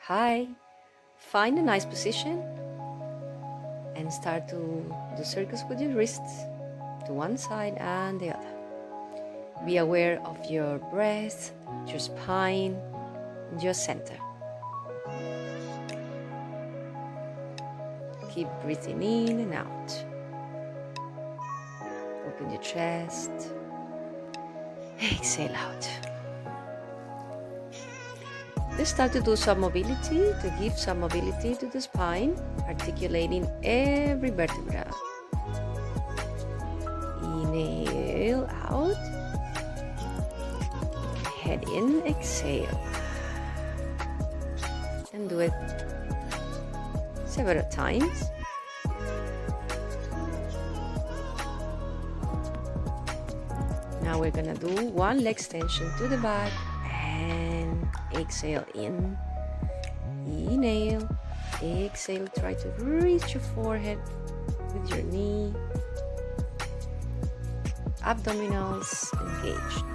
high. Find a nice position and start to do circles with your wrists to one side and the other. Be aware of your breath, your spine, and your center. Keep breathing in and out. Open your chest. Exhale out. Let's start to do some mobility, to give some mobility to the spine, articulating every vertebra. Inhale out. Head in, exhale. And do it several times. Now we're gonna do one leg extension to the back and exhale in. Inhale, exhale, try to reach your forehead with your knee. Abdominals engaged.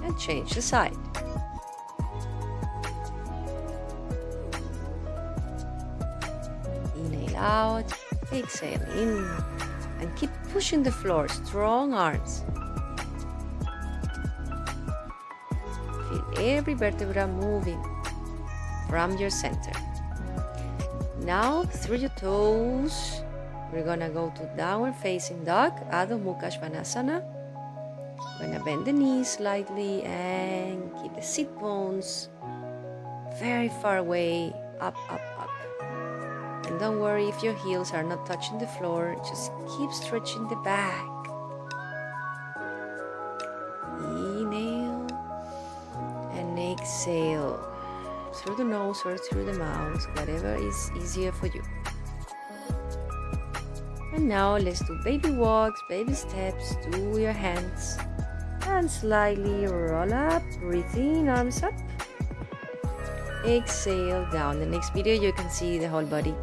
And change the side. Inhale out, exhale in. And keep pushing the floor, strong arms. Feel every vertebra moving from your center. Now, through your toes, we're gonna go to downward facing dog, Adho, Mukha, Svanasana. Gonna bend the knees slightly and keep the sit bones very far away, up, up, up. And don't worry if your heels are not touching the floor, just keep stretching the back. Inhale and exhale through the nose or through the mouth, whatever is easier for you. And now let's do baby walks, baby steps to your hands. And slightly roll up, breathe in, arms up. Exhale down. The next video you can see the whole body.